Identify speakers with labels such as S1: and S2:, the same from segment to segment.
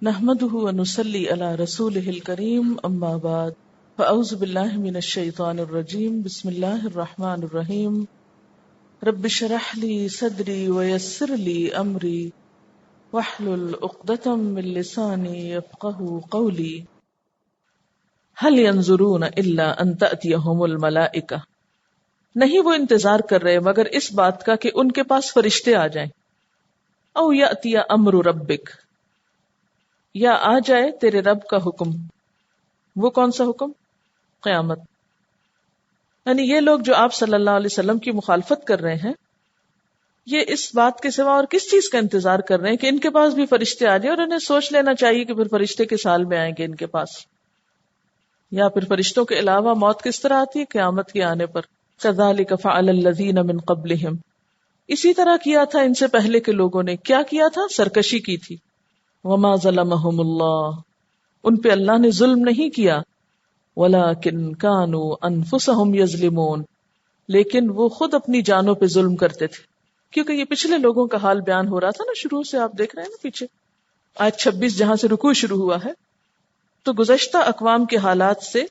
S1: نحمده ونصلي على رسوله الكريم اما بعد فاعوذ بالله من الشيطان الرجيم بسم الله الرحمن الرحيم رب اشرح لي صدري ويسر لي امري واحلل عقدة من لساني يفقهوا قولي هل ينظرون الا ان تأتيهم الملائكة نہیں وہ انتظار کر رہے مگر اس بات کا کہ ان کے پاس فرشتے آ جائیں، او یأتی امر ربک یا آ جائے تیرے رب کا حکم۔ وہ کون سا حکم؟ قیامت۔ یعنی یہ لوگ جو آپ صلی اللہ علیہ وسلم کی مخالفت کر رہے ہیں، یہ اس بات کے سوا اور کس چیز کا انتظار کر رہے ہیں کہ ان کے پاس بھی فرشتے آ جائیں، اور انہیں سوچ لینا چاہیے کہ پھر فرشتے کس حال میں آئیں گے ان کے پاس، یا پھر فرشتوں کے علاوہ موت کس طرح آتی ہے قیامت کے آنے پر۔ کذالک فعل الذین من قبلہم، اسی طرح کیا تھا ان سے پہلے کے لوگوں نے۔ کیا کیا تھا؟ سرکشی کی تھی۔ وما ظلمہم اللہ، ان پہ اللہ نے ظلم نہیں کیا، ولکن کانوا انفسہم یظلمون، لیکن وہ خود اپنی جانوں پہ ظلم کرتے تھے۔ کیونکہ یہ پچھلے لوگوں کا حال بیان ہو رہا تھا نا، شروع سے آپ دیکھ رہے ہیں نا پیچھے آیت 26 جہاں سے رکوع شروع ہوا ہے، تو گزشتہ اقوام کے حالات سے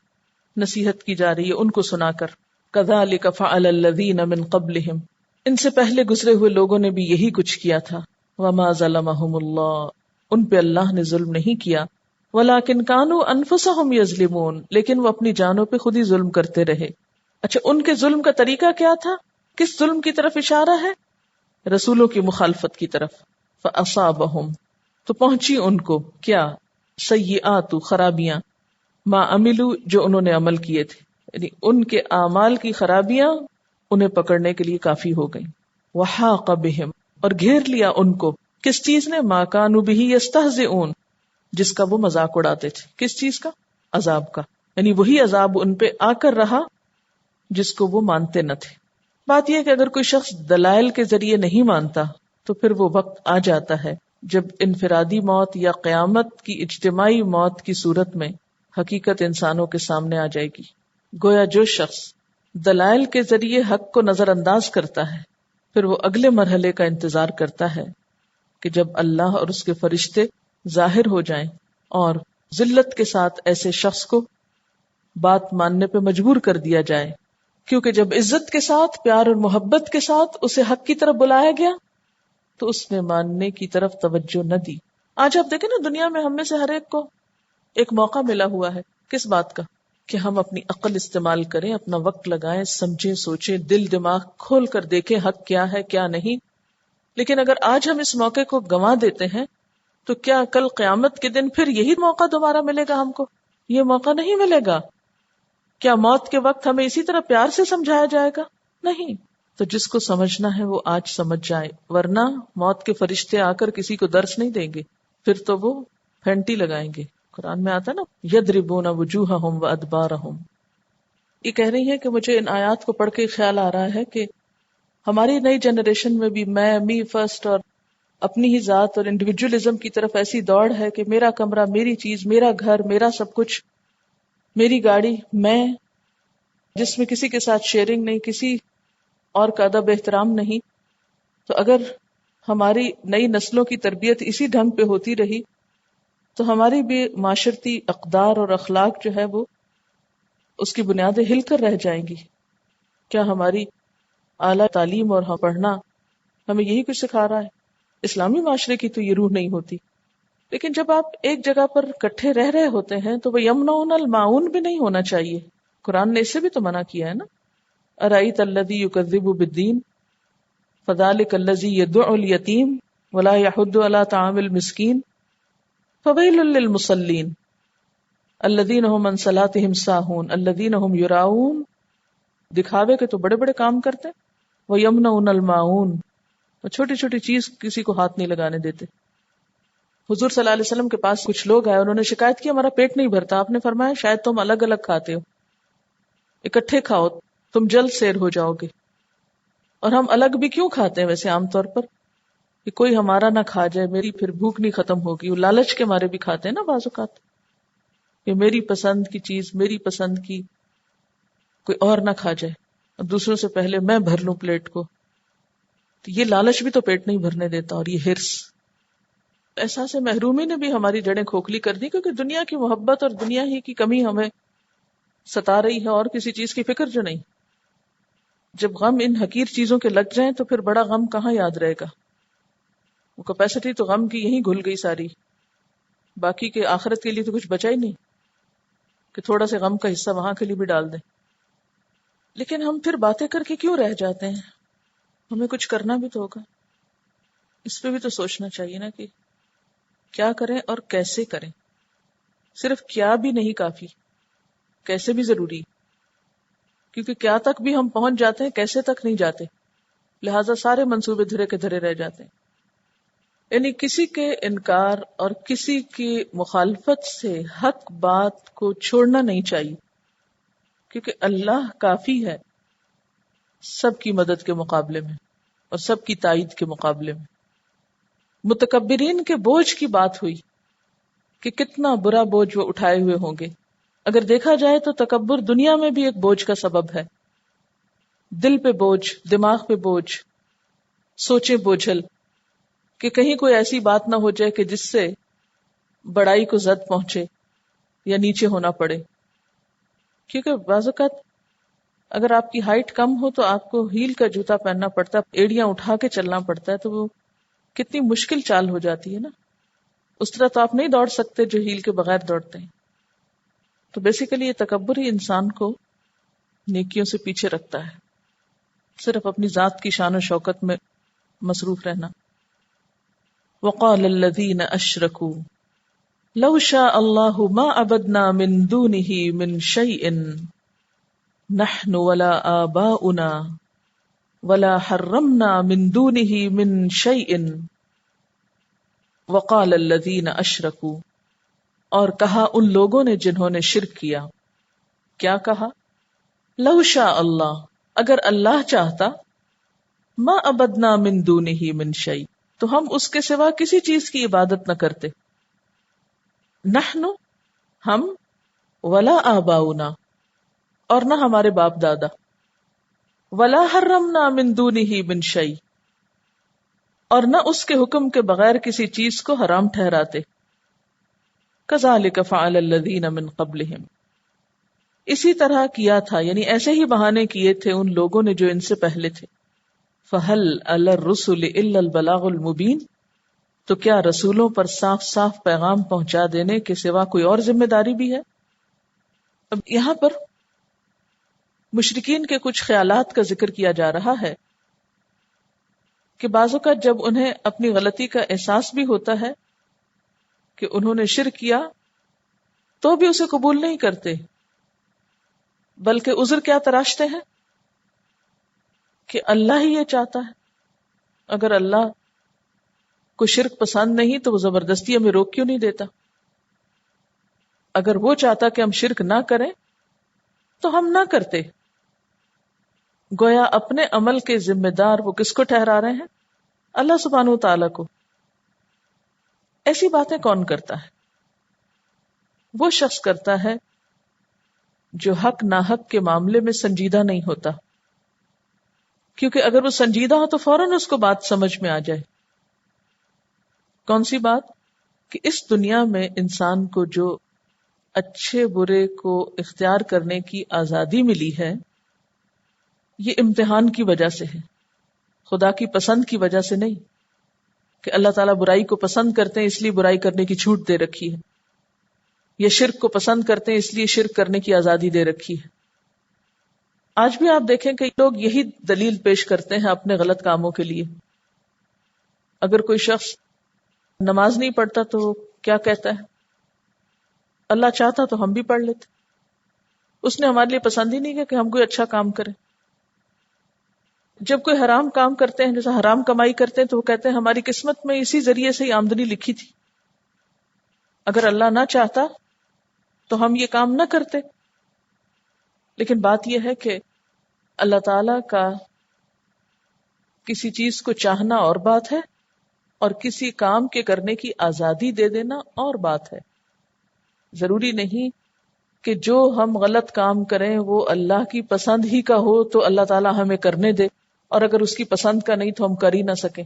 S1: نصیحت کی جا رہی ہے ان کو سنا کر۔ کذالک فعل الذین من قبلہم، ان سے پہلے گزرے ہوئے لوگوں نے بھی یہی کچھ کیا تھا۔ وما ظلمہم اللہ، ان پہ اللہ نے ظلم نہیں کیا، ولیکن کانوا انفسہم یظلمون، لیکن وہ اپنی جانوں پہ خود ہی ظلم کرتے رہے۔ اچھا، ان کے ظلم کا طریقہ کیا تھا؟ کس ظلم کی طرف اشارہ ہے؟ رسولوں کی مخالفت کی طرف۔ فاصابہم، تو پہنچی ان کو کیا؟ سیئات، خرابیاں، ما عملوا، جو انہوں نے عمل کیے تھے، یعنی ان کے اعمال کی خرابیاں انہیں پکڑنے کے لیے کافی ہو گئیں۔ وحاق بہم، اور گھیر لیا ان کو کس چیز نے؟ ما کانوا بہ یستہزئون، جس کا وہ مذاق اڑاتے تھے۔ کس چیز کا؟ عذاب کا، یعنی وہی عذاب ان پہ آ کر رہا جس کو وہ مانتے نہ تھے۔ بات یہ ہے کہ اگر کوئی شخص دلائل کے ذریعے نہیں مانتا تو پھر وہ وقت آ جاتا ہے جب انفرادی موت یا قیامت کی اجتماعی موت کی صورت میں حقیقت انسانوں کے سامنے آ جائے گی۔ گویا جو شخص دلائل کے ذریعے حق کو نظر انداز کرتا ہے، پھر وہ اگلے مرحلے کا انتظار کرتا ہے کہ جب اللہ اور اس کے فرشتے ظاہر ہو جائیں اور ذلت کے ساتھ ایسے شخص کو بات ماننے پہ مجبور کر دیا جائے، کیونکہ جب عزت کے ساتھ، پیار اور محبت کے ساتھ اسے حق کی طرف بلایا گیا تو اس نے ماننے کی طرف توجہ نہ دی۔ آج آپ دیکھیں نا، دنیا میں ہم میں سے ہر ایک کو ایک موقع ملا ہوا ہے، کس بات کا؟ کہ ہم اپنی عقل استعمال کریں، اپنا وقت لگائیں، سمجھیں، سوچیں، دل دماغ کھول کر دیکھیں حق کیا ہے کیا نہیں۔ لیکن اگر آج ہم اس موقع کو گنوا دیتے ہیں تو کیا کل قیامت کے دن پھر یہی موقع دوبارہ ملے گا ہم کو؟ یہ موقع نہیں ملے گا۔ کیا موت کے وقت ہمیں اسی طرح پیار سے سمجھایا جائے گا؟ نہیں۔ تو جس کو سمجھنا ہے وہ آج سمجھ جائے، ورنہ موت کے فرشتے آ کر کسی کو درس نہیں دیں گے، پھر تو وہ پھینٹی لگائیں گے۔ قرآن میں آتا نا، یضربون وجوہہم وادبارہم۔ یہ کہہ رہی ہے کہ مجھے ان آیات کو پڑھ کے خیال آ رہا ہے کہ ہماری نئی جنریشن میں بھی میں، می فرسٹ، اور اپنی ہی ذات اور انڈیویجولزم کی طرف ایسی دوڑ ہے کہ میرا کمرہ، میری چیز، میرا گھر، میرا سب کچھ، میری گاڑی، میں، جس میں کسی کے ساتھ شیئرنگ نہیں، کسی اور کا ادب احترام نہیں۔ تو اگر ہماری نئی نسلوں کی تربیت اسی ڈھنگ پہ ہوتی رہی تو ہماری بھی معاشرتی اقدار اور اخلاق جو ہے وہ اس کی بنیادیں ہل کر رہ جائیں گی۔ کیا ہماری اعلیٰ تعلیم اور پڑھنا ہمیں یہی کچھ سکھا رہا ہے؟ اسلامی معاشرے کی تو یہ روح نہیں ہوتی۔ لیکن جب آپ ایک جگہ پر اکٹھے رہ رہے ہوتے ہیں تو وہ یمنعون الماعون بھی نہیں ہونا چاہیے۔ قرآن نے اسے بھی تو منع کیا ہے نا، ارأیت الذی یکذب بالدین فذلک الذی یدع الیتیم ولا یحض علی طعام المسکین فویل للمصلین الذین هم عن صلاتهم ساہون الذین هم یراؤون۔ دکھاوے کے تو بڑے بڑے کام کرتے، ویمنعون الماعون، چھوٹی چھوٹی چیز کسی کو ہاتھ نہیں لگانے دیتے۔ حضور صلی اللہ علیہ وسلم کے پاس کچھ لوگ آئے، انہوں نے شکایت کی ہمارا پیٹ نہیں بھرتا۔ آپ نے فرمایا شاید تم الگ الگ کھاتے ہو، اکٹھے کھاؤ تم جلد سیر ہو جاؤ گے۔ اور ہم الگ بھی کیوں کھاتے ہیں ویسے عام طور پر؟ کہ کوئی ہمارا نہ کھا جائے، میری پھر بھوک نہیں ختم ہوگی۔ وہ لالچ کے مارے بھی کھاتے ہیں نا بعض اوقات، کہ میری پسند کی چیز، میری پسند کی کوئی اور نہ کھا جائے، اب دوسروں سے پہلے میں بھر لوں پلیٹ کو۔ تو یہ لالچ بھی تو پیٹ نہیں بھرنے دیتا، اور یہ ہرس۔ احساس محرومی نے بھی ہماری جڑیں کھوکھلی کر دی، کیونکہ دنیا کی محبت اور دنیا ہی کی کمی ہمیں ستا رہی ہے، اور کسی چیز کی فکر جو نہیں. جب غم ان حقیر چیزوں کے لگ جائیں تو پھر بڑا غم کہاں یاد رہے گا. وہ کیپیسٹی تو غم کی یہیں گھل گئی ساری، باقی کے آخرت کے لیے تو کچھ بچا ہی نہیں کہ تھوڑا سے غم کا حصہ وہاں کے لیے بھی ڈال دیں. لیکن ہم پھر باتیں کر کے کیوں رہ جاتے ہیں؟ ہمیں کچھ کرنا بھی تو ہوگا. اس پہ بھی تو سوچنا چاہیے نا کہ کیا کریں اور کیسے کریں. صرف کیا بھی نہیں کافی، کیسے بھی ضروری، کیونکہ کیا تک بھی ہم پہنچ جاتے ہیں، کیسے تک نہیں جاتے. لہٰذا سارے منصوبے دھرے کے دھرے رہ جاتے ہیں. یعنی کسی کے انکار اور کسی کی مخالفت سے حق بات کو چھوڑنا نہیں چاہیے، کیونکہ اللہ کافی ہے سب کی مدد کے مقابلے میں اور سب کی تائید کے مقابلے میں. متکبرین کے بوجھ کی بات ہوئی کہ کتنا برا بوجھ وہ اٹھائے ہوئے ہوں گے. اگر دیکھا جائے تو تکبر دنیا میں بھی ایک بوجھ کا سبب ہے. دل پہ بوجھ، دماغ پہ بوجھ، سوچیں بوجھل کہ کہیں کوئی ایسی بات نہ ہو جائے کہ جس سے بڑائی کو زد پہنچے یا نیچے ہونا پڑے. کیونکہ بعض اوقات اگر آپ کی ہائٹ کم ہو تو آپ کو ہیل کا جوتا پہننا پڑتا ہے، ایڑیاں اٹھا کے چلنا پڑتا ہے، تو وہ کتنی مشکل چال ہو جاتی ہے نا. اس طرح تو آپ نہیں دوڑ سکتے جو ہیل کے بغیر دوڑتے ہیں. تو بیسیکلی یہ تکبر ہی انسان کو نیکیوں سے پیچھے رکھتا ہے، صرف اپنی ذات کی شان و شوکت میں مصروف رہنا. وقال الذین اشرکوا لو شاء اللہ ما عبدنا من دونه من شیء نحن ولا آباؤنا ولا حرمنا من دونه من شیء. وقال الذین اشرکوا، اور کہا ان لوگوں نے جنہوں نے شرک کیا. کیا کہا؟ لو شاء اللہ، اگر اللہ چاہتا، ما عبدنا من دونه من شیء، تو ہم اس کے سوا کسی چیز کی عبادت نہ کرتے. نحن، ہم، ولا آباؤنا، اور نہ ہمارے باپ دادا، ولا حرمنا من دونه من شیء، اور نہ اس کے حکم کے بغیر کسی چیز کو حرام ٹھہراتے. کذالک فعل الذین من قبلہم، اسی طرح کیا تھا، یعنی ایسے ہی بہانے کیے تھے ان لوگوں نے جو ان سے پہلے تھے. فہل علی الرسل الا البلاغ المبین، تو کیا رسولوں پر صاف صاف پیغام پہنچا دینے کے سوا کوئی اور ذمہ داری بھی ہے؟ اب یہاں پر مشرکین کے کچھ خیالات کا ذکر کیا جا رہا ہے کہ بعض اوقات جب انہیں اپنی غلطی کا احساس بھی ہوتا ہے کہ انہوں نے شرک کیا تو بھی اسے قبول نہیں کرتے، بلکہ عذر کیا تراشتے ہیں کہ اللہ ہی یہ چاہتا ہے. اگر اللہ کو شرک پسند نہیں تو وہ زبردستی ہمیں روک کیوں نہیں دیتا؟ اگر وہ چاہتا کہ ہم شرک نہ کریں تو ہم نہ کرتے. گویا اپنے عمل کے ذمہ دار وہ کس کو ٹھہرا رہے ہیں؟ اللہ سبحانہ و تعالیٰ کو. ایسی باتیں کون کرتا ہے؟ وہ شخص کرتا ہے جو حق ناحق کے معاملے میں سنجیدہ نہیں ہوتا، کیونکہ اگر وہ سنجیدہ ہو تو فوراً اس کو بات سمجھ میں آ جائے. کون سی بات؟ کہ اس دنیا میں انسان کو جو اچھے برے کو اختیار کرنے کی آزادی ملی ہے یہ امتحان کی وجہ سے ہے، خدا کی پسند کی وجہ سے نہیں کہ اللہ تعالیٰ برائی کو پسند کرتے ہیں اس لیے برائی کرنے کی چھوٹ دے رکھی ہے، یا شرک کو پسند کرتے ہیں اس لیے شرک کرنے کی آزادی دے رکھی ہے. آج بھی آپ دیکھیں کہ لوگ یہی دلیل پیش کرتے ہیں اپنے غلط کاموں کے لیے. اگر کوئی شخص نماز نہیں پڑھتا تو وہ کیا کہتا ہے؟ اللہ چاہتا تو ہم بھی پڑھ لیتے. اس نے ہمارے لیے پسند ہی نہیں کیا کہ ہم کوئی اچھا کام کریں. جب کوئی حرام کام کرتے ہیں، جیسے حرام کمائی کرتے ہیں، تو وہ کہتے ہیں ہماری قسمت میں اسی ذریعے سے ہی آمدنی لکھی تھی، اگر اللہ نہ چاہتا تو ہم یہ کام نہ کرتے. لیکن بات یہ ہے کہ اللہ تعالی کا کسی چیز کو چاہنا اور بات ہے اور کسی کام کے کرنے کی آزادی دے دینا اور بات ہے. ضروری نہیں کہ جو ہم غلط کام کریں وہ اللہ کی پسند ہی کا ہو تو اللہ تعالی ہمیں کرنے دے، اور اگر اس کی پسند کا نہیں تو ہم کر ہی نہ سکیں.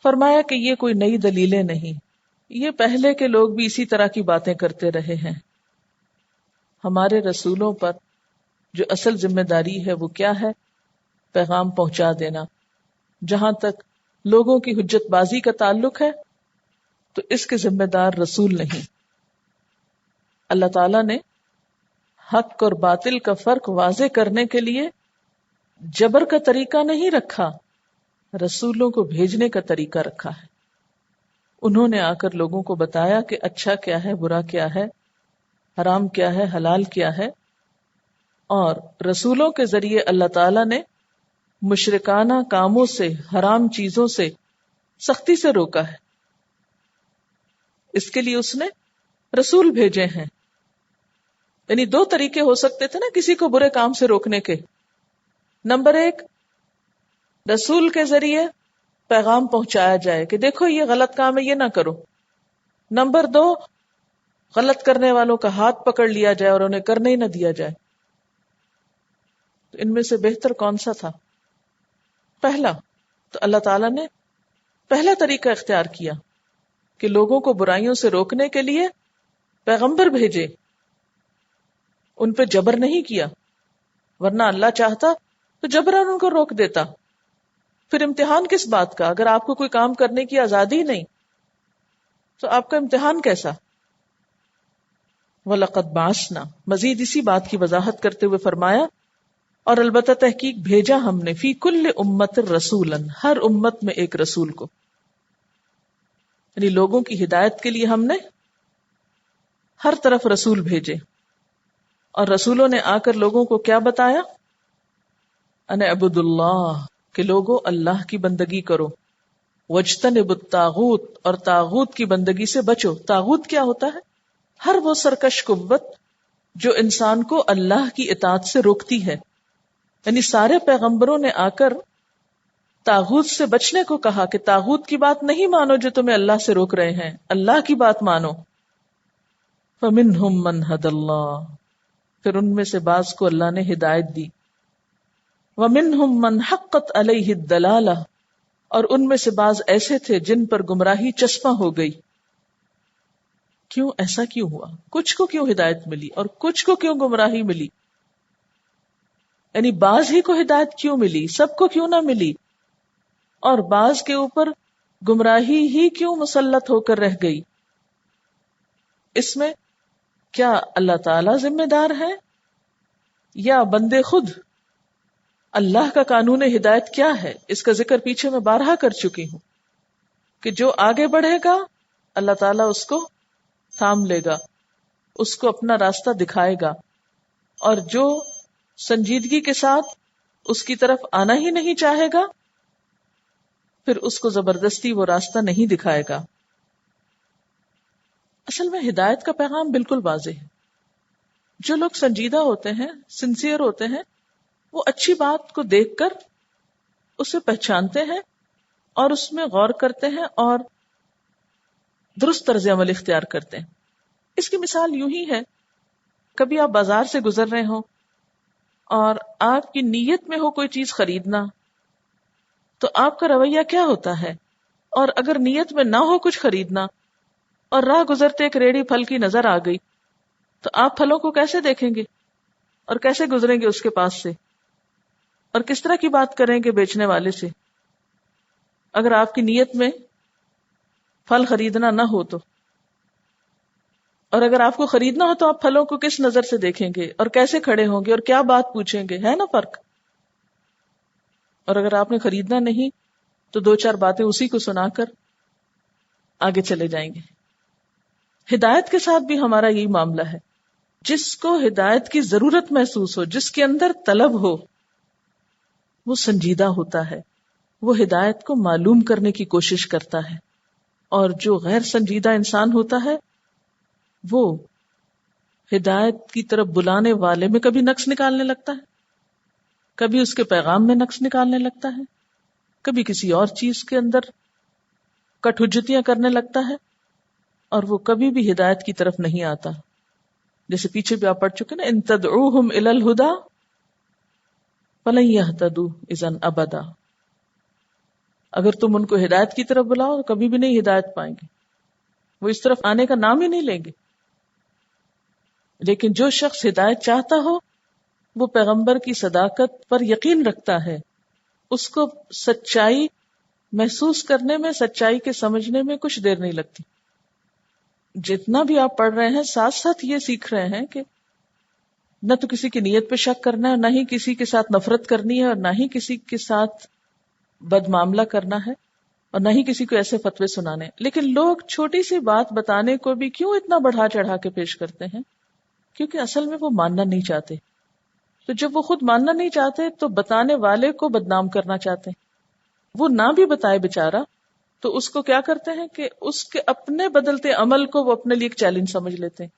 S1: فرمایا کہ یہ کوئی نئی دلیلیں نہیں، یہ پہلے کے لوگ بھی اسی طرح کی باتیں کرتے رہے ہیں. ہمارے رسولوں پر جو اصل ذمہ داری ہے وہ کیا ہے؟ پیغام پہنچا دینا. جہاں تک لوگوں کی حجت بازی کا تعلق ہے تو اس کے ذمہ دار رسول نہیں. اللہ تعالیٰ نے حق اور باطل کا فرق واضح کرنے کے لیے جبر کا طریقہ نہیں رکھا، رسولوں کو بھیجنے کا طریقہ رکھا ہے. انہوں نے آ کر لوگوں کو بتایا کہ اچھا کیا ہے، برا کیا ہے، حرام کیا ہے، حلال کیا ہے. اور رسولوں کے ذریعے اللہ تعالیٰ نے مشرکانہ کاموں سے، حرام چیزوں سے سختی سے روکا ہے. اس کے لیے اس نے رسول بھیجے ہیں. یعنی دو طریقے ہو سکتے تھے نا کسی کو برے کام سے روکنے کے. نمبر ایک، رسول کے ذریعے پیغام پہنچایا جائے کہ دیکھو یہ غلط کام ہے، یہ نہ کرو. نمبر دو، غلط کرنے والوں کا ہاتھ پکڑ لیا جائے اور انہیں کرنے ہی نہ دیا جائے. تو ان میں سے بہتر کون سا تھا؟ پہلا. تو اللہ تعالیٰ نے پہلا طریقہ اختیار کیا کہ لوگوں کو برائیوں سے روکنے کے لیے پیغمبر بھیجے، ان پہ جبر نہیں کیا. ورنہ اللہ چاہتا تو جبراً ان کو روک دیتا. پھر امتحان کس بات کا؟ اگر آپ کو کوئی کام کرنے کی آزادی نہیں تو آپ کا امتحان کیسا؟ وَلَقَدْ بَعَثْنَا، مزید اسی بات کی وضاحت کرتے ہوئے فرمایا اور البتہ تحقیق بھیجا ہم نے فی کل امت رسولا، ہر امت میں ایک رسول کو. یعنی لوگوں کی ہدایت کے لیے ہم نے ہر طرف رسول بھیجے. اور رسولوں نے آ کر لوگوں کو کیا بتایا؟ ان اعبدوا اللہ، کہ لوگوں اللہ کی بندگی کرو. واجتنبوا الطاغوت، اور طاغوت کی بندگی سے بچو. طاغوت کیا ہوتا ہے؟ ہر وہ سرکش قوت جو انسان کو اللہ کی اطاعت سے روکتی ہے. یعنی سارے پیغمبروں نے آ کر طاغوت سے بچنے کو کہا کہ طاغوت کی بات نہیں مانو جو تمہیں اللہ سے روک رہے ہیں، اللہ کی بات مانو. فَمِنْهُمْ مَنْ هَدَى اللَّهُ، پھر ان میں سے بعض کو اللہ نے ہدایت دی. وَمِنْهُمْ مَنْ حَقَّتْ عَلَيْهِ الدَّلَالَةُ، اور ان میں سے بعض ایسے تھے جن پر گمراہی چسپاں ہو گئی. کیوں ایسا کیوں ہوا؟ کچھ کو کیوں ہدایت ملی اور کچھ کو کیوں گمراہی ملی؟ یعنی بعض ہی کو ہدایت کیوں ملی، سب کو کیوں نہ ملی؟ اور بعض کے اوپر گمراہی ہی کیوں مسلط ہو کر رہ گئی؟ اس میں کیا اللہ تعالی ذمہ دار ہے یا بندے خود؟ اللہ کا قانون ہدایت کیا ہے اس کا ذکر پیچھے میں بارہا کر چکی ہوں کہ جو آگے بڑھے گا اللہ تعالیٰ اس کو تھام لے گا، اس کو اپنا راستہ دکھائے گا. اور جو سنجیدگی کے ساتھ اس کی طرف آنا ہی نہیں چاہے گا پھر اس کو زبردستی وہ راستہ نہیں دکھائے گا. اصل میں ہدایت کا پیغام بالکل واضح ہے. جو لوگ سنجیدہ ہوتے ہیں، سنسیئر ہوتے ہیں، وہ اچھی بات کو دیکھ کر اسے پہچانتے ہیں اور اس میں غور کرتے ہیں اور درست طرز عمل اختیار کرتے ہیں. اس کی مثال یوں ہی ہے، کبھی آپ بازار سے گزر رہے ہوں اور آپ کی نیت میں ہو کوئی چیز خریدنا تو آپ کا رویہ کیا ہوتا ہے؟ اور اگر نیت میں نہ ہو کچھ خریدنا اور راہ گزرتے ایک ریڑھی پھل کی نظر آ گئی تو آپ پھلوں کو کیسے دیکھیں گے اور کیسے گزریں گے اس کے پاس سے اور کس طرح کی بات کریں گے بیچنے والے سے اگر آپ کی نیت میں پھل خریدنا نہ ہو تو؟ اور اگر آپ کو خریدنا ہو تو آپ پھلوں کو کس نظر سے دیکھیں گے اور کیسے کھڑے ہوں گے اور کیا بات پوچھیں گے؟ ہے نا فرق. اور اگر آپ نے خریدنا نہیں تو دو چار باتیں اسی کو سنا کر آگے چلے جائیں گے. ہدایت کے ساتھ بھی ہمارا یہی معاملہ ہے. جس کو ہدایت کی ضرورت محسوس ہو، جس کے اندر طلب ہو، وہ سنجیدہ ہوتا ہے، وہ ہدایت کو معلوم کرنے کی کوشش کرتا ہے. اور جو غیر سنجیدہ انسان ہوتا ہے وہ ہدایت کی طرف بلانے والے میں کبھی نقص نکالنے لگتا ہے، کبھی اس کے پیغام میں نقص نکالنے لگتا ہے، کبھی کسی اور چیز کے اندر کٹ حجتیاں کرنے لگتا ہے، اور وہ کبھی بھی ہدایت کی طرف نہیں آتا. جیسے پیچھے بھی آپ پڑھ چکے نا، ان تدعوہم الی الہدی فلن یہتدوا اذا ابدا. اگر تم ان کو ہدایت کی طرف بلاؤ تو کبھی بھی نہیں ہدایت پائیں گے، وہ اس طرف آنے کا نام ہی نہیں لیں گے. لیکن جو شخص ہدایت چاہتا ہو وہ پیغمبر کی صداقت پر یقین رکھتا ہے، اس کو سچائی محسوس کرنے میں، سچائی کے سمجھنے میں کچھ دیر نہیں لگتی. جتنا بھی آپ پڑھ رہے ہیں ساتھ ساتھ یہ سیکھ رہے ہیں کہ نہ تو کسی کی نیت پہ شک کرنا ہے، نہ ہی کسی کے ساتھ نفرت کرنی ہے، اور نہ ہی کسی کے ساتھ بد معاملہ کرنا ہے، اور نہ ہی کسی کو ایسے فتوے سنانے. لیکن لوگ چھوٹی سی بات بتانے کو بھی کیوں اتنا بڑھا چڑھا کے پیش کرتے ہیں؟ کیونکہ اصل میں وہ ماننا نہیں چاہتے. تو جب وہ خود ماننا نہیں چاہتے تو بتانے والے کو بدنام کرنا چاہتے ہیں. وہ نہ بھی بتائے بیچارہ تو اس کو کیا کرتے ہیں کہ اس کے اپنے بدلتے عمل کو وہ اپنے لیے ایک چیلنج سمجھ لیتے ہیں.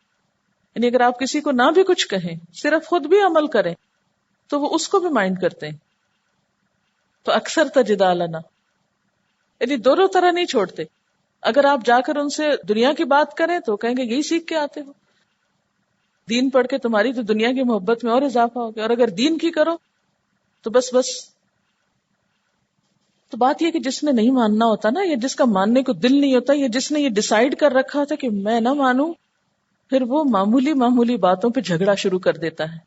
S1: یعنی اگر آپ کسی کو نہ بھی کچھ کہیں، صرف خود بھی عمل کریں تو وہ اس کو بھی مائنڈ کرتے ہیں. تو اکثر تجدالنا، یعنی دونوں طرح نہیں چھوڑتے. اگر آپ جا کر ان سے دنیا کی بات کریں تو کہیں گے یہی سیکھ کے آتے ہو، دین پڑھ کے تمہاری تو دنیا کی محبت میں اور اضافہ ہو گیا، اور اگر دین کی کرو تو بس. تو بات یہ کہ جس نے نہیں ماننا ہوتا نا، یا جس کا ماننے کو دل نہیں ہوتا، یا جس نے یہ ڈیسائیڈ کر رکھا ہوتا کہ میں نہ مانوں، پھر وہ معمولی باتوں پہ جھگڑا شروع کر دیتا ہے،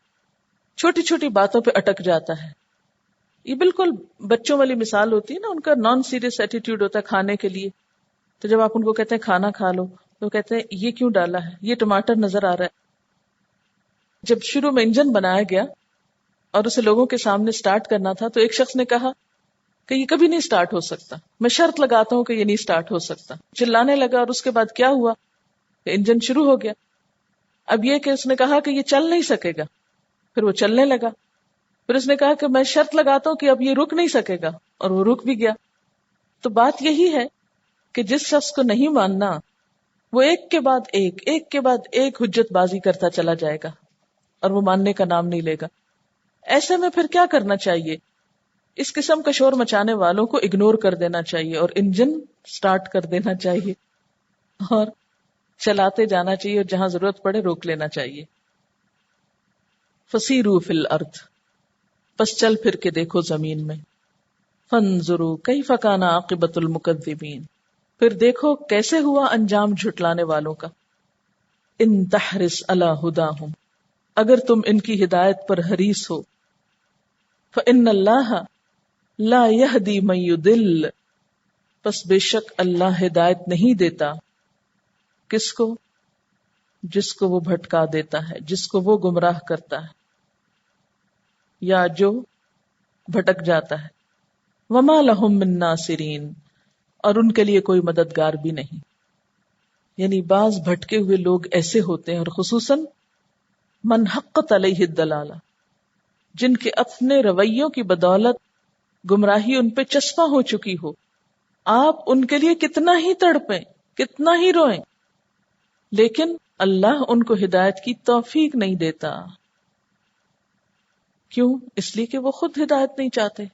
S1: چھوٹی چھوٹی باتوں پہ اٹک جاتا ہے. یہ بالکل بچوں والی مثال ہوتی ہے نا، ان کا نان سیریس ایٹیٹیوڈ ہوتا ہے کھانے کے لیے. تو جب آپ ان کو کہتے ہیں کھانا کھا لو تو کہتے ہیں یہ کیوں ڈالا ہے، یہ ٹماٹر نظر آ رہا ہے. جب شروع میں انجن بنایا گیا اور اسے لوگوں کے سامنے سٹارٹ کرنا تھا تو ایک شخص نے کہا کہ یہ کبھی نہیں سٹارٹ ہو سکتا، میں شرط لگاتا ہوں کہ یہ نہیں سٹارٹ ہو سکتا. چلانے لگا اور اس کے بعد کیا ہوا کہ انجن شروع ہو گیا. اب یہ کہ اس نے کہا کہ یہ چل نہیں سکے گا، پھر وہ چلنے لگا. پھر اس نے کہا کہ میں شرط لگاتا ہوں کہ اب یہ رک نہیں سکے گا، اور وہ رک بھی گیا. تو بات یہی ہے کہ جس شخص کو نہیں ماننا وہ ایک کے بعد ایک حجت بازی کرتا چلا جائے گا اور وہ ماننے کا نام نہیں لے گا. ایسے میں پھر کیا کرنا چاہیے؟ اس قسم کا شور مچانے والوں کو اگنور کر دینا چاہیے اور انجن سٹارٹ کر دینا چاہیے اور چلاتے جانا چاہیے، اور جہاں ضرورت پڑے روک لینا چاہیے. فسیروا فی الارض، پس چل پھر کے دیکھو زمین میں. فانظروا کیف کان عاقبۃ المکذبین، پھر دیکھو کیسے ہوا انجام جھٹلانے والوں کا. ان تحرص علی ھداھم، اگر تم ان کی ہدایت پر حریص ہو. فإن اللہ لا یہدی من یضل، پس بے شک اللہ ہدایت نہیں دیتا کس کو؟ جس کو وہ بھٹکا دیتا ہے، جس کو وہ گمراہ کرتا ہے یا جو بھٹک جاتا ہے. وما لہم من ناصرین، اور ان کے لیے کوئی مددگار بھی نہیں. یعنی بعض بھٹکے ہوئے لوگ ایسے ہوتے ہیں، اور خصوصاً من حقت علیہ الدلالہ، جن کے اپنے رویوں کی بدولت گمراہی ان پہ چسپاں ہو چکی ہو. آپ ان کے لیے کتنا ہی تڑپیں، کتنا ہی روئیں، لیکن اللہ ان کو ہدایت کی توفیق نہیں دیتا. کیوں؟ اس لیے کہ وہ خود ہدایت نہیں چاہتے.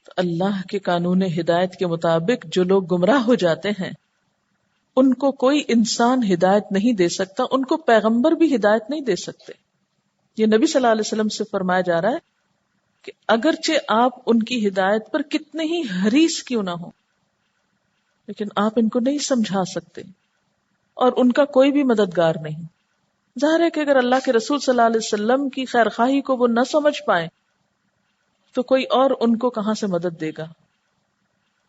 S1: تو اللہ کے قانون ہدایت کے مطابق جو لوگ گمراہ ہو جاتے ہیں ان کو کوئی انسان ہدایت نہیں دے سکتا، ان کو پیغمبر بھی ہدایت نہیں دے سکتے. یہ نبی صلی اللہ علیہ وسلم سے فرمایا جا رہا ہے کہ اگرچہ آپ ان کی ہدایت پر کتنے ہی حریص کیوں نہ ہو، لیکن آپ ان کو نہیں سمجھا سکتے، اور ان کا کوئی بھی مددگار نہیں. ظاہر ہے کہ اگر اللہ کے رسول صلی اللہ علیہ وسلم کی خیر خواہی کو وہ نہ سمجھ پائیں تو کوئی اور ان کو کہاں سے مدد دے گا.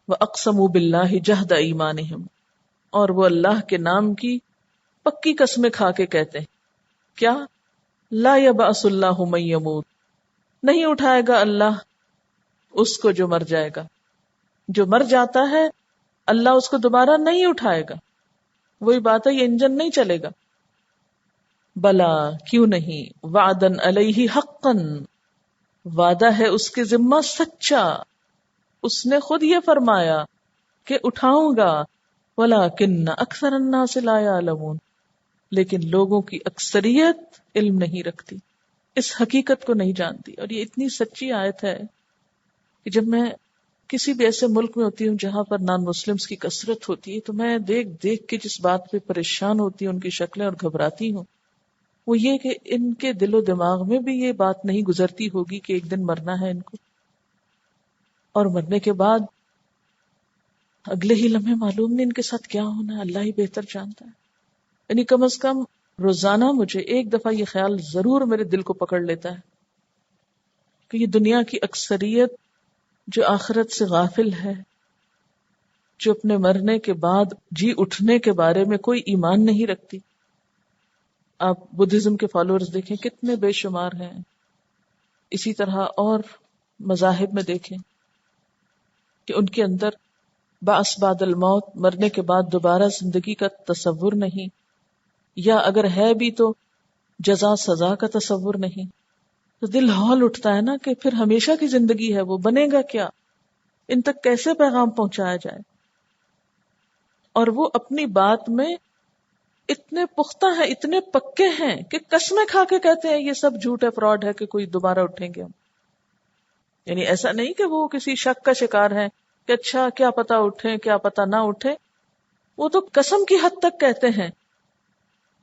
S1: وَأَقْسَمُوا بِاللَّهِ جَهْدَ أَيْمَانِهِمْ، اور وہ اللہ کے نام کی پکی قسمیں کھا کے کہتے ہیں کیا؟ لا يبعث اللہ من يموت، نہیں اٹھائے گا اللہ اس کو جو مر جائے گا. جو مر جاتا ہے اللہ اس کو دوبارہ نہیں اٹھائے گا. وہی بات ہے، یہ انجن نہیں چلے گا. بلا، کیوں نہیں، وعدن علیہ حقا، وعدہ ہے اس کے ذمہ سچا، اس نے خود یہ فرمایا کہ اٹھاؤں گا. ولکن اکثر الناس لا یعلمون، لیکن لوگوں کی اکثریت علم نہیں رکھتی، اس حقیقت کو نہیں جانتی. اور یہ اتنی سچی آیت ہے کہ جب میں کسی بھی ایسے ملک میں ہوتی ہوں جہاں پر نان مسلمز کی کثرت ہوتی ہے تو میں دیکھ دیکھ کے جس بات پہ پریشان ہوتی ہوں، ان کی شکلیں، اور گھبراتی ہوں، وہ یہ کہ ان کے دل و دماغ میں بھی یہ بات نہیں گزرتی ہوگی کہ ایک دن مرنا ہے ان کو. اور مرنے کے بعد اگلے ہی لمحے معلوم نہیں ان کے ساتھ کیا ہونا ہے، اللہ ہی بہتر جانتا ہے. یعنی کم از کم روزانہ مجھے ایک دفعہ یہ خیال ضرور میرے دل کو پکڑ لیتا ہے کہ یہ دنیا کی اکثریت جو آخرت سے غافل ہے، جو اپنے مرنے کے بعد جی اٹھنے کے بارے میں کوئی ایمان نہیں رکھتی. آپ بدھزم کے فالوورز دیکھیں کتنے بے شمار ہیں، اسی طرح اور مذاہب میں دیکھیں کہ ان کے اندر بعث بعد الموت، مرنے کے بعد دوبارہ زندگی کا تصور نہیں، یا اگر ہے بھی تو جزا سزا کا تصور نہیں. تو دل ہول اٹھتا ہے نا کہ پھر ہمیشہ کی زندگی ہے، وہ بنے گا کیا، ان تک کیسے پیغام پہنچایا جائے. اور وہ اپنی بات میں اتنے پختہ ہیں، اتنے پکے ہیں کہ قسمیں کھا کے کہتے ہیں یہ سب جھوٹ ہے، فراڈ ہے، کہ کوئی دوبارہ اٹھیں گے ہم. یعنی ایسا نہیں کہ وہ کسی شک کا شکار ہیں کہ اچھا کیا پتا اٹھیں کیا پتا نہ اٹھیں. وہ تو قسم کی حد تک کہتے ہیں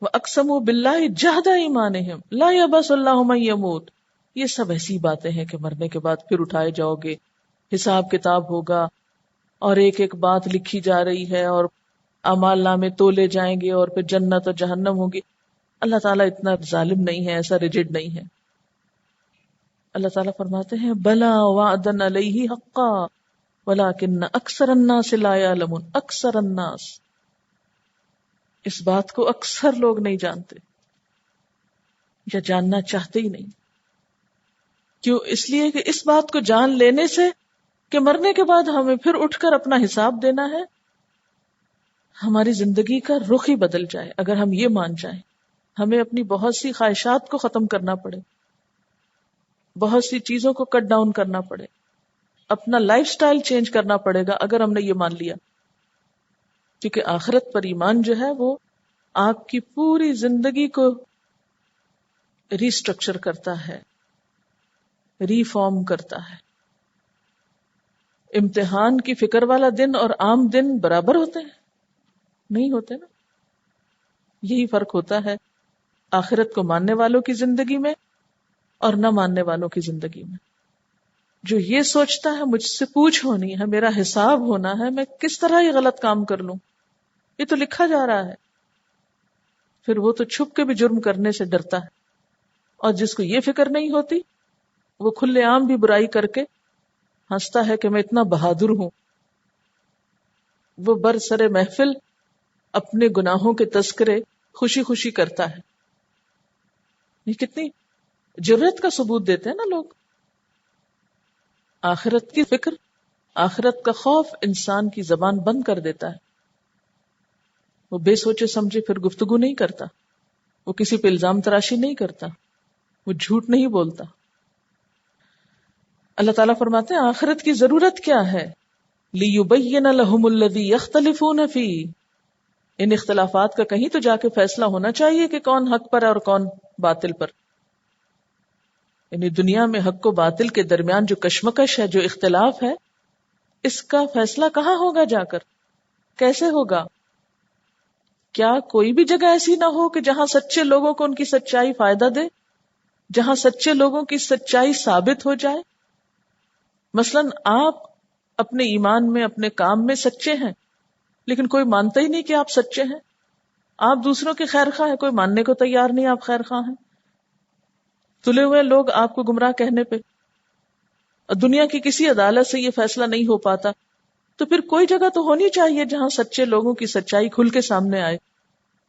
S1: وَأَقْسَمُوا بِاللَّهِ جَهْدَ إِيمَانِهِمْ لَا يَبْعَثُ اللَّهُ مَن يَمُوتُ. یہ سب ایسی باتیں ہیں کہ مرنے کے بعد پھر اٹھائے جاؤ گے، حساب کتاب ہوگا، اور ایک ایک بات لکھی جا رہی ہے، اور اعمال نامے تولے جائیں گے، اور پھر جنت اور جہنم ہوگی. اللہ تعالیٰ اتنا ظالم نہیں ہے، ایسا ریجڈ نہیں ہے. اللہ تعالیٰ فرماتے ہیں بلا وعدن علیہ حقا ولکن اکثر الناس لا یعلمون. اکثر الناس، اس بات کو اکثر لوگ نہیں جانتے یا جاننا چاہتے ہی نہیں. کیوں؟ اس لیے کہ اس بات کو جان لینے سے کہ مرنے کے بعد ہمیں پھر اٹھ کر اپنا حساب دینا ہے، ہماری زندگی کا رخ ہی بدل جائے. اگر ہم یہ مان جائیں، ہمیں اپنی بہت سی خواہشات کو ختم کرنا پڑے، بہت سی چیزوں کو کٹ ڈاؤن کرنا پڑے، اپنا لائف سٹائل چینج کرنا پڑے گا اگر ہم نے یہ مان لیا. کیونکہ آخرت پر ایمان جو ہے وہ آپ کی پوری زندگی کو ریسٹرکچر کرتا ہے، ری فارم کرتا ہے. امتحان کی فکر والا دن اور عام دن برابر ہوتے ہیں؟ نہیں ہوتے نا. یہی فرق ہوتا ہے آخرت کو ماننے والوں کی زندگی میں اور نہ ماننے والوں کی زندگی میں. جو یہ سوچتا ہے مجھ سے پوچھ ہونی ہے، میرا حساب ہونا ہے، میں کس طرح یہ غلط کام کر لوں، یہ تو لکھا جا رہا ہے، پھر وہ تو چھپ کے بھی جرم کرنے سے ڈرتا ہے. اور جس کو یہ فکر نہیں ہوتی وہ کھلے عام بھی برائی کر کے ہنستا ہے کہ میں اتنا بہادر ہوں. وہ برسر محفل اپنے گناہوں کے تذکرے خوشی خوشی کرتا ہے. یہ کتنی جرأت کا ثبوت دیتے ہیں نا لوگ. آخرت کی فکر، آخرت کا خوف انسان کی زبان بند کر دیتا ہے. وہ بے سوچے سمجھے پھر گفتگو نہیں کرتا، وہ کسی پہ الزام تراشی نہیں کرتا، وہ جھوٹ نہیں بولتا. اللہ تعالیٰ فرماتے ہیں آخرت کی ضرورت کیا ہے؟ لِيُبَيِّنَ لَهُمُ الَّذِي يَخْتَلِفُونَ فِيهِ. ان اختلافات کا کہیں تو جا کے فیصلہ ہونا چاہیے کہ کون حق پر ہے اور کون باطل پر. یعنی دنیا میں حق و باطل کے درمیان جو کشمکش ہے، جو اختلاف ہے، اس کا فیصلہ کہاں ہوگا جا کر؟ کیسے ہوگا؟ کیا کوئی بھی جگہ ایسی نہ ہو کہ جہاں سچے لوگوں کو ان کی سچائی فائدہ دے، جہاں سچے لوگوں کی سچائی ثابت ہو جائے؟ مثلا آپ اپنے ایمان میں، اپنے کام میں سچے ہیں، لیکن کوئی مانتا ہی نہیں کہ آپ سچے ہیں. آپ دوسروں کے خیر خواہ ہیں، کوئی ماننے کو تیار نہیں آپ خیر خواہ ہیں. تلے ہوئے لوگ آپ کو گمراہ کہنے پہ، اور دنیا کی کسی عدالت سے یہ فیصلہ نہیں ہو پاتا، تو پھر کوئی جگہ تو ہونی چاہیے جہاں سچے لوگوں کی سچائی کھل کے سامنے آئے،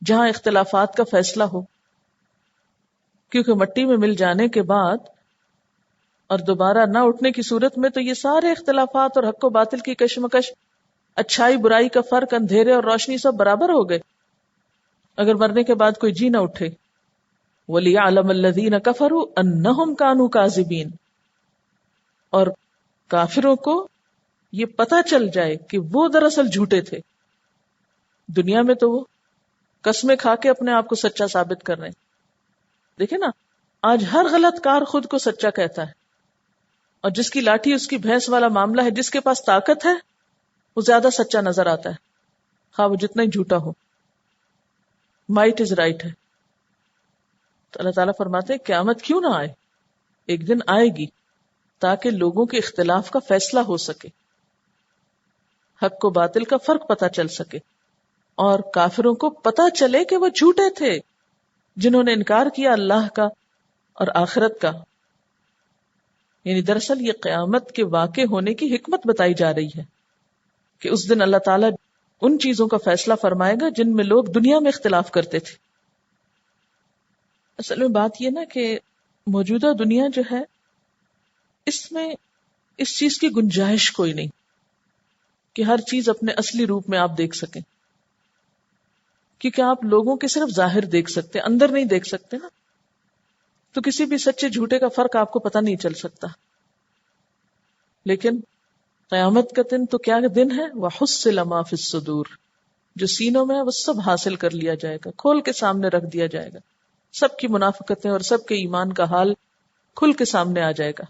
S1: جہاں اختلافات کا فیصلہ ہو. کیونکہ مٹی میں مل جانے کے بعد اور دوبارہ نہ اٹھنے کی صورت میں تو یہ سارے اختلافات اور حق و باطل کی کشمکش، اچھائی برائی کا فرق، اندھیرے اور روشنی سب برابر ہو گئے اگر مرنے کے بعد کوئی جی نہ اٹھے. وَلِيَعْلَمَ الَّذِينَ كَفَرُوا أَنَّهُمْ كَانُوا كَاذِبِينَ. اور کافروں کو یہ پتا چل جائے کہ وہ دراصل جھوٹے تھے. دنیا میں تو وہ قسمیں کھا کے اپنے آپ کو سچا ثابت کر رہے ہیں. دیکھیں نا، آج ہر غلط کار خود کو سچا کہتا ہے، اور جس کی لاٹھی اس کی بھینس والا معاملہ ہے، جس کے پاس طاقت ہے وہ زیادہ سچا نظر آتا ہے، خواہ وہ جتنا ہی جھوٹا ہو. مائٹ از رائٹ ہے. تو اللہ تعالیٰ فرماتے ہیں قیامت کیوں نہ آئے، ایک دن آئے گی. تاکہ لوگوں کے اختلاف کا فیصلہ ہو سکے، حق و باطل کا فرق پتہ چل سکے، اور کافروں کو پتہ چلے کہ وہ جھوٹے تھے جنہوں نے انکار کیا اللہ کا اور آخرت کا۔ یعنی دراصل یہ قیامت کے واقع ہونے کی حکمت بتائی جا رہی ہے کہ اس دن اللہ تعالیٰ ان چیزوں کا فیصلہ فرمائے گا جن میں لوگ دنیا میں اختلاف کرتے تھے۔ اصل میں بات یہ نا کہ موجودہ دنیا جو ہے اس میں اس چیز کی گنجائش کوئی نہیں کہ ہر چیز اپنے اصلی روپ میں آپ دیکھ سکیں، کیونکہ آپ لوگوں کے صرف ظاہر دیکھ سکتے، اندر نہیں دیکھ سکتے نا، تو کسی بھی سچے جھوٹے کا فرق آپ کو پتہ نہیں چل سکتا۔ لیکن قیامت کا دن تو کیا دن ہے؟ وَحُصِّلَ مَا فِي الصُّدُورِ، جو سینوں میں ہے وہ سب حاصل کر لیا جائے گا، کھول کے سامنے رکھ دیا جائے گا، سب کی منافقتیں اور سب کے ایمان کا حال کھل کے سامنے آ جائے گا۔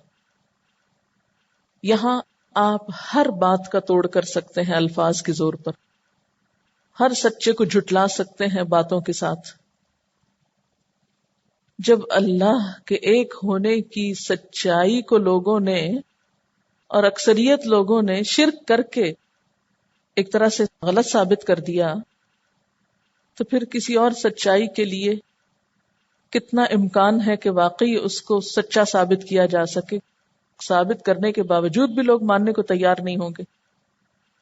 S1: یہاں آپ ہر بات کا توڑ کر سکتے ہیں الفاظ کے زور پر، ہر سچے کو جھٹلا سکتے ہیں باتوں کے ساتھ۔ جب اللہ کے ایک ہونے کی سچائی کو لوگوں نے اور اکثریت لوگوں نے شرک کر کے ایک طرح سے غلط ثابت کر دیا، تو پھر کسی اور سچائی کے لیے کتنا امکان ہے کہ واقعی اس کو سچا ثابت کیا جا سکے، ثابت کرنے کے باوجود بھی لوگ ماننے کو تیار نہیں ہوں گے۔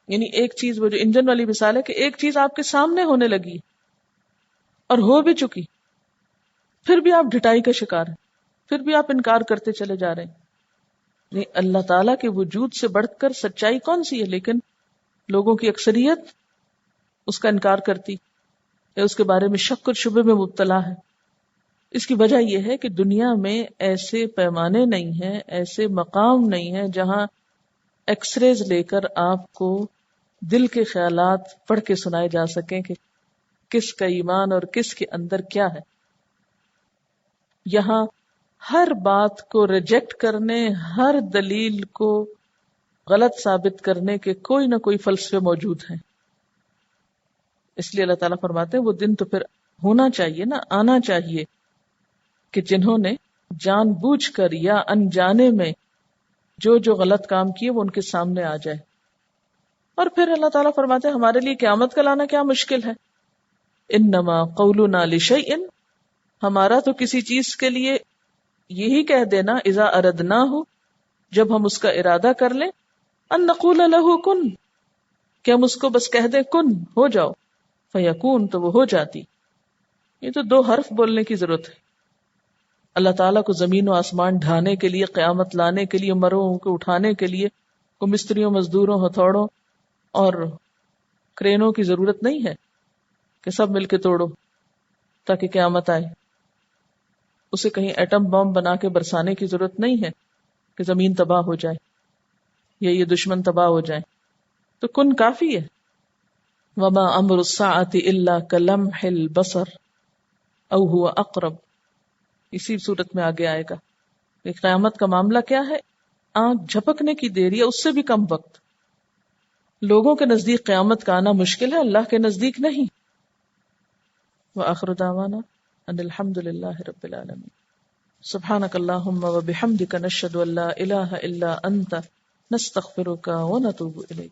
S1: یعنی ایک چیز، وہ جو انجن والی مثال ہے کہ ایک چیز آپ کے سامنے ہونے لگی اور ہو بھی چکی، پھر بھی آپ ڈھٹائی کا شکار ہیں، پھر بھی آپ انکار کرتے چلے جا رہے ہیں۔ یعنی اللہ تعالیٰ کے وجود سے بڑھ کر سچائی کون سی ہے؟ لیکن لوگوں کی اکثریت اس کا انکار کرتی یا اس کے بارے میں شک اور شبے میں مبتلا ہے۔ اس کی وجہ یہ ہے کہ دنیا میں ایسے پیمانے نہیں ہیں، ایسے مقام نہیں ہیں جہاں ایکس ریز لے کر آپ کو دل کے خیالات پڑھ کے سنائے جا سکیں کہ کس کا ایمان اور کس کے اندر کیا ہے۔ یہاں ہر بات کو ریجیکٹ کرنے، ہر دلیل کو غلط ثابت کرنے کے کوئی نہ کوئی فلسفے موجود ہیں۔ اس لیے اللہ تعالیٰ فرماتے ہیں وہ دن تو پھر ہونا چاہیے نا، آنا چاہیے کہ جنہوں نے جان بوجھ کر یا انجانے میں جو جو غلط کام کیے وہ ان کے سامنے آ جائے۔ اور پھر اللہ تعالیٰ فرماتے ہیں ہمارے لیے قیامت کا لانا کیا مشکل ہے، انما قولنا لشیء، ہمارا تو کسی چیز کے لیے یہی کہہ دینا، اذا اردناہ، جب ہم اس کا ارادہ کر لیں، ان نقول له کن، کہ ہم اس کو بس کہہ دیں کن، ہو جاؤ، فیکون، تو وہ ہو جاتی۔ یہ تو دو حرف بولنے کی ضرورت ہے۔ اللہ تعالیٰ کو زمین و آسمان ڈھانے کے لیے، قیامت لانے کے لیے، مروں کو اٹھانے کے لیے کو مستریوں، مزدوروں، ہتھوڑوں اور کرینوں کی ضرورت نہیں ہے کہ سب مل کے توڑو تاکہ قیامت آئے۔ اسے کہیں ایٹم بم بنا کے برسانے کی ضرورت نہیں ہے کہ زمین تباہ ہو جائے یا یہ دشمن تباہ ہو جائے، تو کن کافی ہے۔ وما امر الساعة الا كلمح البصر او هو اقرب، اسی صورت میں آگے آئے گا کہ قیامت کا معاملہ کیا ہے، آنکھ جھپکنے کی دیر یا اس سے بھی کم وقت۔ لوگوں کے نزدیک قیامت کا آنا مشکل ہے، اللہ کے نزدیک نہیں۔ وآخر دعوانا ان الحمد للہ رب العالمین۔ سبحانک اللہم وبحمدک نشہد ان لا الہ الا انت نستغفرک ونتوب الیک۔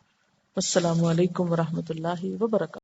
S1: والسلام علیکم ورحمۃ اللہ وبرکاتہ۔